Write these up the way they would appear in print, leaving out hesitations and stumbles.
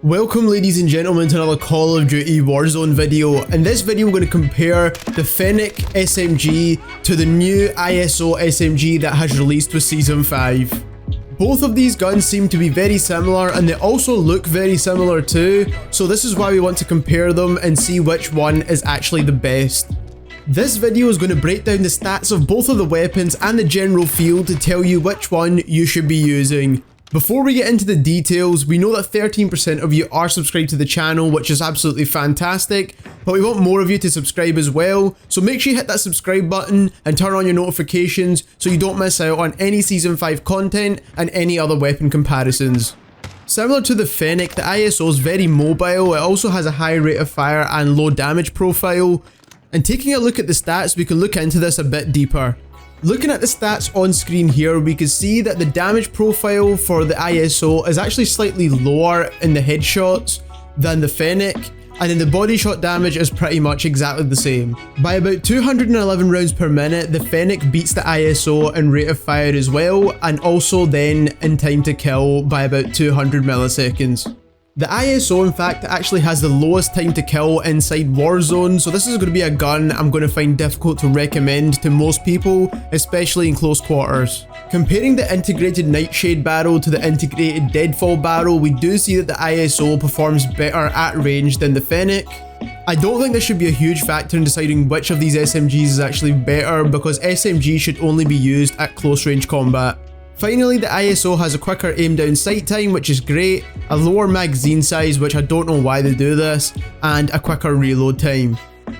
Welcome ladies and gentlemen to another Call of Duty Warzone video. In this video we're going to compare the FENNEC SMG to the new ISO SMG that has released with Season 5. Both of these guns seem to be very similar and they also look very similar too, so this is why we want to compare them and see which one is actually the best. This video is going to break down the stats of both of the weapons and the general feel to tell you which one you should be using. Before we get into the details, we know that 13% of you are subscribed to the channel, which is absolutely fantastic, but we want more of you to subscribe as well, so make sure you hit that subscribe button and turn on your notifications so you don't miss out on any Season 5 content and any other weapon comparisons. Similar to the FENNEC, the ISO is very mobile. It also has a high rate of fire and low damage profile, and taking a look at the stats, we can look into this a bit deeper. Looking at the stats on screen here, we can see that the damage profile for the ISO is actually slightly lower in the headshots than the FENNEC, and then the body shot damage is pretty much exactly the same. By about 211 rounds per minute, the FENNEC beats the ISO in rate of fire as well, and also then in time to kill by about 200 milliseconds. The ISO in fact actually has the lowest time to kill inside Warzone, so this is going to be a gun I'm going to find difficult to recommend to most people, especially in close quarters. Comparing the integrated Nightshade barrel to the integrated Deadfall barrel, we do see that the ISO performs better at range than the FENNEC. I don't think this should be a huge factor in deciding which of these SMGs is actually better, because SMG should only be used at close range combat. Finally, the ISO has a quicker aim down sight time, which is great, a lower magazine size, which I don't know why they do this, and a quicker reload time.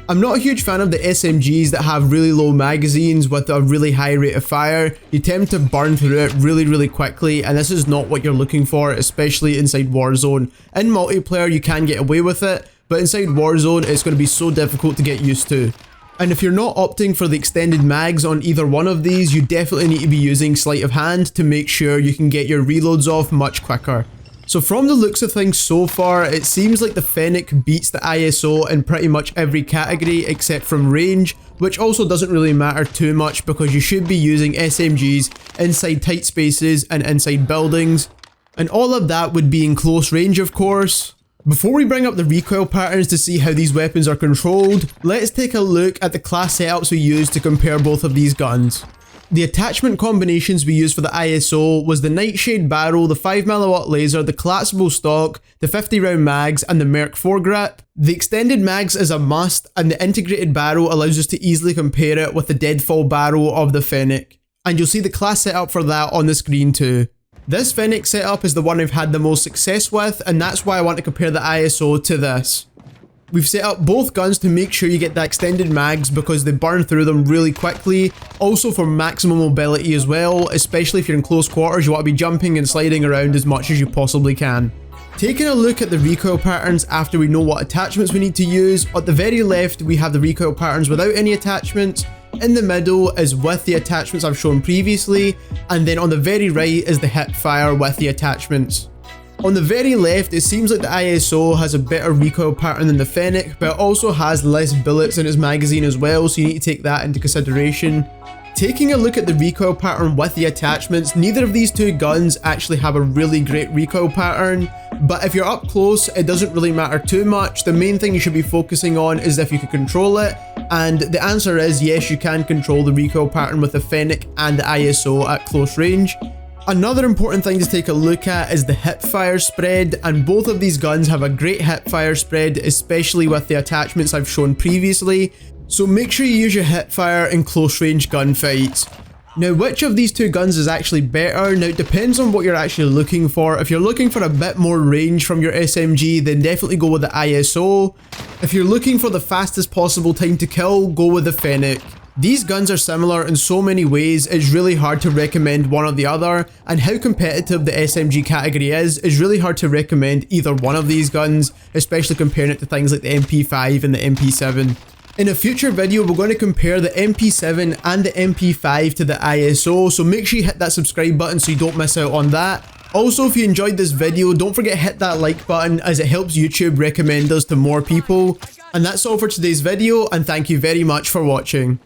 I'm not a huge fan of the SMGs that have really low magazines with a really high rate of fire. You tend to burn through it really quickly, and this is not what you're looking for, especially inside Warzone. In multiplayer you can get away with it, but inside Warzone it's going to be so difficult to get used to. And if you're not opting for the extended mags on either one of these, you definitely need to be using sleight of hand to make sure you can get your reloads off much quicker. So from the looks of things so far, it seems like the FENNEC beats the ISO in pretty much every category except from range, which also doesn't really matter too much because you should be using SMGs inside tight spaces and inside buildings. And all of that would be in close range, of course. Before we bring up the recoil patterns to see how these weapons are controlled, let's take a look at the class setups we used to compare both of these guns. The attachment combinations we used for the ISO was the Nightshade barrel, the 5mm laser, the collapsible stock, the 50 round mags, and the Merc foregrip. The extended mags is a must, and the integrated barrel allows us to easily compare it with the Deadfall barrel of the FENNEC. And you'll see the class setup for that on the screen too. This FENNEC setup is the one I've had the most success with, and that's why I want to compare the ISO to this. We've set up both guns to make sure you get the extended mags because they burn through them really quickly, also for maximum mobility as well, especially if you're in close quarters. You want to be jumping and sliding around as much as you possibly can. Taking a look at the recoil patterns after we know what attachments we need to use, at the very left we have the recoil patterns without any attachments. In the middle is with the attachments I've shown previously, and then on the very right is the hip fire with the attachments. On the very left, it seems like the ISO has a better recoil pattern than the FENNEC, but it also has less bullets in its magazine as well, so you need to take that into consideration. Taking a look at the recoil pattern with the attachments, neither of these two guns actually have a really great recoil pattern, but if you're up close, it doesn't really matter too much. The main thing you should be focusing on is if you can control it, and the answer is yes, you can control the recoil pattern with the FENNEC and the ISO at close range. Another important thing to take a look at is the hip fire spread, and both of these guns have a great hip fire spread, especially with the attachments I've shown previously. So make sure you use your hip fire in close range gunfights. Now, which of these two guns is actually better? Now, it depends on what you're actually looking for. If you're looking for a bit more range from your SMG, then definitely go with the ISO. If you're looking for the fastest possible time to kill, go with the FENNEC. These guns are similar in so many ways, it's really hard to recommend one or the other, and how competitive the SMG category is really hard to recommend either one of these guns, especially comparing it to things like the MP5 and the MP7. In a future video, we're going to compare the MP7 and the MP5 to the ISO, so make sure you hit that subscribe button so you don't miss out on that. Also, if you enjoyed this video, don't forget to hit that like button as it helps YouTube recommend us to more people. And that's all for today's video, and thank you very much for watching.